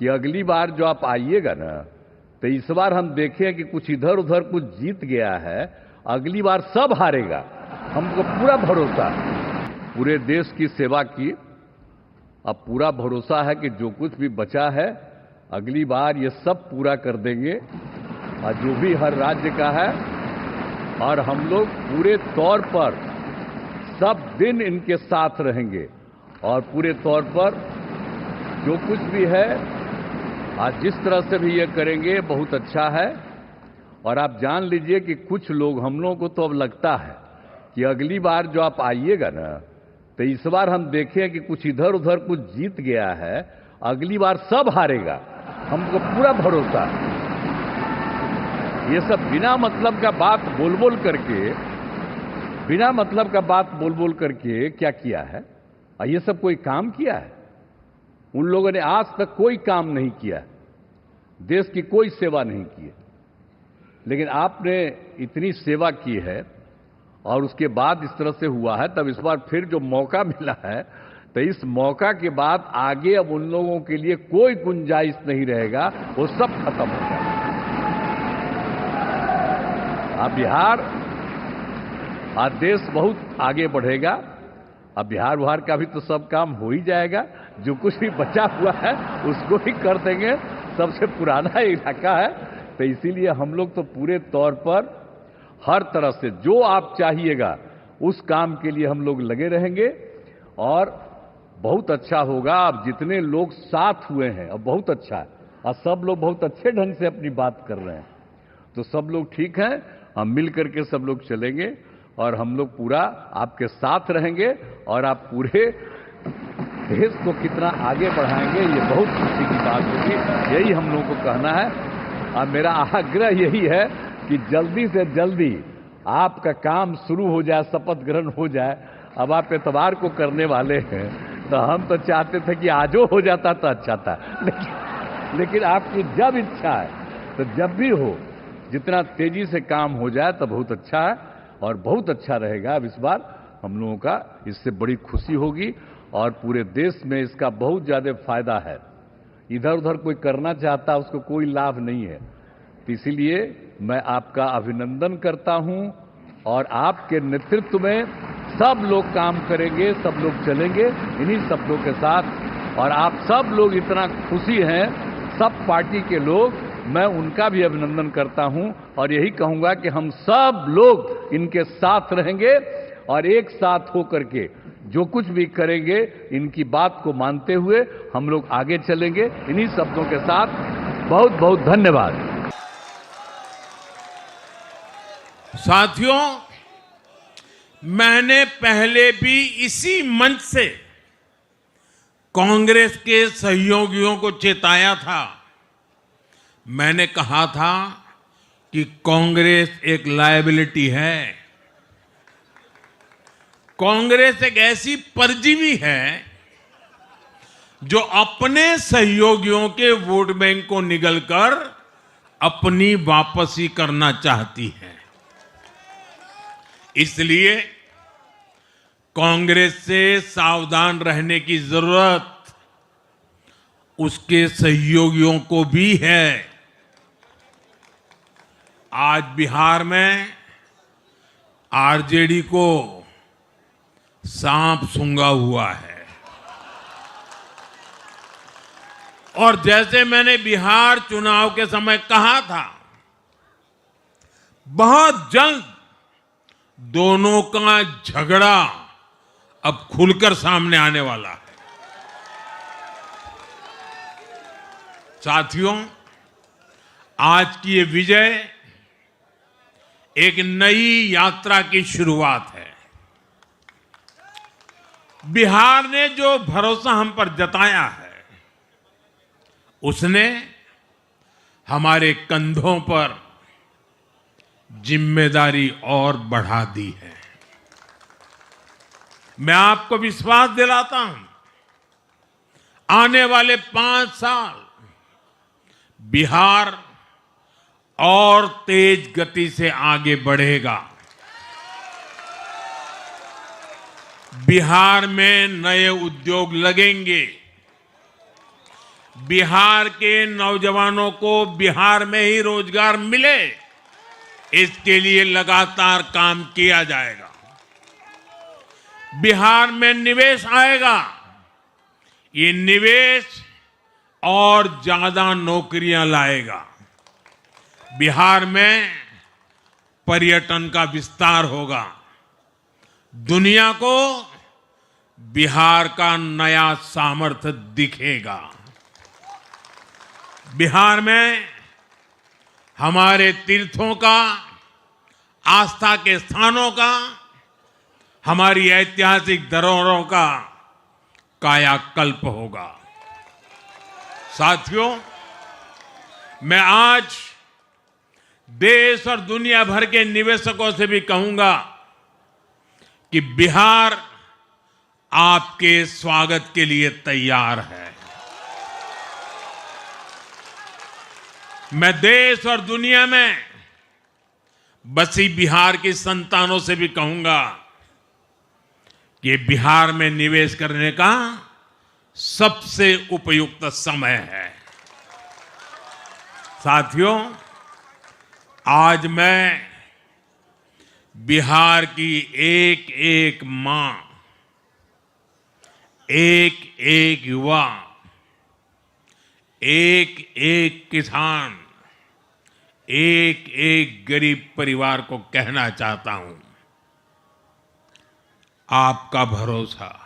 कि अगली बार जो आप आइएगा ना, तो इस बार हम देखें कि कुछ इधर उधर कुछ जीत गया है, अगली बार सब हारेगा। हमको पूरा भरोसा है, पूरे देश की सेवा की। अब पूरा भरोसा है कि जो कुछ भी बचा है अगली बार ये सब पूरा कर देंगे, और जो भी हर राज्य का है। और हम लोग पूरे तौर पर सब दिन इनके साथ रहेंगे, और पूरे तौर पर जो कुछ भी है आज जिस तरह से भी ये करेंगे बहुत अच्छा है। और आप जान लीजिए कि कुछ लोग, हम लोगों को तो अब लगता है कि अगली बार जो आप आइएगा ना, तो इस बार हम देखें कि कुछ इधर उधर कुछ जीत गया है, अगली बार सब हारेगा। हमको पूरा भरोसा है। ये सब बिना मतलब का बात बोल बोल करके, बिना मतलब का बात बोल बोल करके क्या किया है? और ये सब कोई काम किया है? उन लोगों ने आज तक कोई काम नहीं किया, देश की कोई सेवा नहीं की है। लेकिन आपने इतनी सेवा की है और उसके बाद इस तरह से हुआ है, तब इस बार फिर जो मौका मिला है, तो इस मौका के बाद आगे अब उन लोगों के लिए कोई गुंजाइश नहीं रहेगा, वो सब खत्म हो जाएगा। अब बिहार, आज देश बहुत आगे बढ़ेगा। अब बिहार का भी तो सब काम हो ही जाएगा, जो कुछ भी बचा हुआ है उसको ही कर देंगे। सबसे पुराना इलाका है, तो इसीलिए हम लोग तो पूरे तौर पर हर तरह से जो आप चाहिएगा उस काम के लिए हम लोग लगे रहेंगे, और बहुत अच्छा होगा। अब जितने लोग साथ हुए हैं अब बहुत अच्छा है, और सब लोग बहुत अच्छे ढंग से अपनी बात कर रहे हैं, तो सब लोग ठीक हैं। हम मिल करके सब लोग चलेंगे, और हम लोग पूरा आपके साथ रहेंगे, और आप पूरे देश को कितना आगे बढ़ाएंगे ये बहुत खुशी की बात होगी। यही हम लोगों को कहना है, और मेरा आग्रह यही है कि जल्दी से जल्दी आपका काम शुरू हो जाए, शपथ ग्रहण हो जाए। अब आप इतवार को करने वाले हैं, तो हम तो चाहते थे कि आजो हो जाता तो अच्छा था, लेकिन आपकी जब इच्छा है तो जब भी हो, जितना तेजी से काम हो जाए तो बहुत अच्छा है, और बहुत अच्छा रहेगा। अब इस बार हम लोगों का इससे बड़ी खुशी होगी, और पूरे देश में इसका बहुत ज्यादा फायदा है। इधर उधर कोई करना चाहता उसको कोई लाभ नहीं है, तो इसीलिए मैं आपका अभिनंदन करता हूं, और आपके नेतृत्व में सब लोग काम करेंगे, सब लोग चलेंगे इन्हीं शब्दों के साथ। और आप सब लोग इतना खुशी हैं, सब पार्टी के लोग, मैं उनका भी अभिनंदन करता हूं, और यही कहूंगा कि हम सब लोग इनके साथ रहेंगे, और एक साथ होकर के जो कुछ भी करेंगे इनकी बात को मानते हुए हम लोग आगे चलेंगे। इन्हीं शब्दों के साथ बहुत बहुत धन्यवाद। साथियों, मैंने पहले भी इसी मंच से कांग्रेस के सहयोगियों को चेताया था। मैंने कहा था कि कांग्रेस एक लायबिलिटी है, कांग्रेस एक ऐसी परजीवी है जो अपने सहयोगियों के वोट बैंक को निगलकर अपनी वापसी करना चाहती है। इसलिए कांग्रेस से सावधान रहने की जरूरत उसके सहयोगियों को भी है। आज बिहार में आरजेडी को सांप सूंघा हुआ है, और जैसे मैंने बिहार चुनाव के समय कहा था, बहुत जल्द दोनों का झगड़ा अब खुलकर सामने आने वाला है। साथियों, आज की ये विजय एक नई यात्रा की शुरुआत है। बिहार ने जो भरोसा हम पर जताया है, उसने हमारे कंधों पर जिम्मेदारी और बढ़ा दी है। मैं आपको विश्वास दिलाता हूं, आने वाले 5 साल बिहार और तेज गति से आगे बढ़ेगा। बिहार में नए उद्योग लगेंगे, बिहार के नौजवानों को बिहार में ही रोजगार मिले, इसके लिए लगातार काम किया जाएगा। बिहार में निवेश आएगा, ये निवेश और ज्यादा नौकरियां लाएगा। बिहार में पर्यटन का विस्तार होगा। दुनिया को बिहार का नया सामर्थ्य दिखेगा। बिहार में हमारे तीर्थों का, आस्था के स्थानों का, हमारी ऐतिहासिक धरोहरों का कायाकल्प होगा। साथियों, मैं आज देश और दुनिया भर के निवेशकों से भी कहूंगा कि बिहार आपके स्वागत के लिए तैयार है। मैं देश और दुनिया में बसी बिहार की संतानों से भी कहूंगा कि बिहार में निवेश करने का सबसे उपयुक्त समय है। साथियों, आज मैं बिहार की एक एक मां, एक एक युवा, एक एक किसान, एक एक गरीब परिवार को कहना चाहता हूं, आपका भरोसा,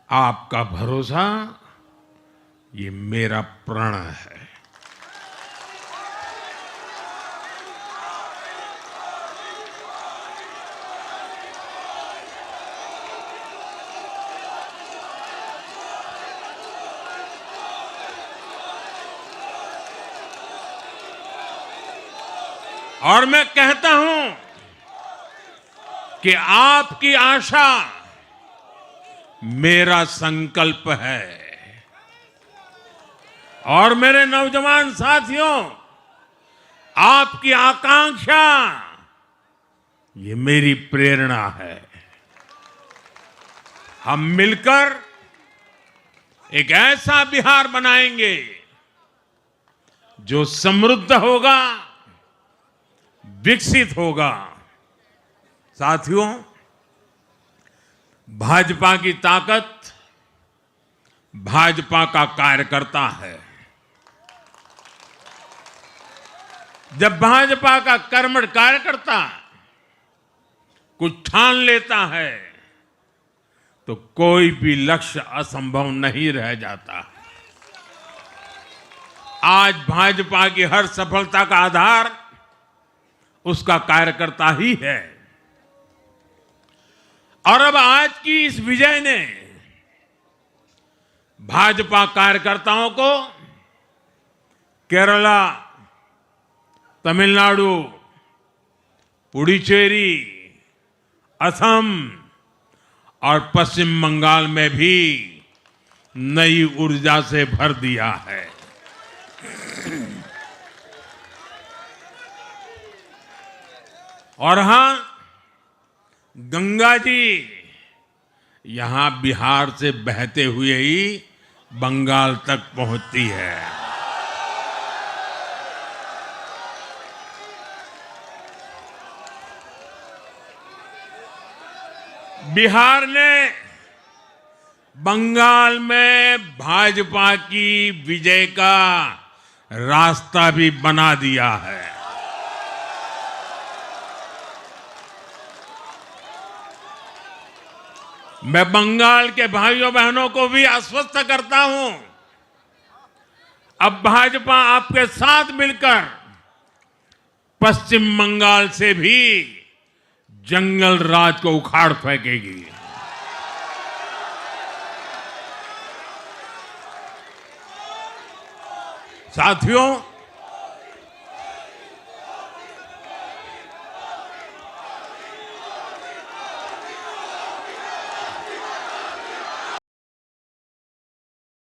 आपका भरोसा ये मेरा प्रण है। और मैं कहता हूं कि आपकी आशा मेरा संकल्प है। और मेरे नौजवान साथियों, आपकी आकांक्षा ये मेरी प्रेरणा है। हम मिलकर एक ऐसा बिहार बनाएंगे जो समृद्ध होगा, विकसित होगा। साथियों, भाजपा की ताकत भाजपा का कार्यकर्ता है। जब भाजपा का कर्मठ कार्यकर्ता कुछ ठान लेता है तो कोई भी लक्ष्य असंभव नहीं रह जाता। आज भाजपा की हर सफलता का आधार उसका कार्यकर्ता ही है। और अब आज की इस विजय ने भाजपा कार्यकर्ताओं को केरला, तमिलनाडु, पुडुचेरी, असम और पश्चिम बंगाल में भी नई ऊर्जा से भर दिया है। और हां, गंगा जी यहां बिहार से बहते हुए ही बंगाल तक पहुंचती है। बिहार ने बंगाल में भाजपा की विजय का रास्ता भी बना दिया है। मैं बंगाल के भाइयों बहनों को भी आश्वस्त करता हूं, अब भाजपा आपके साथ मिलकर पश्चिम बंगाल से भी जंगल राज को उखाड़ फेंकेगी। साथियों,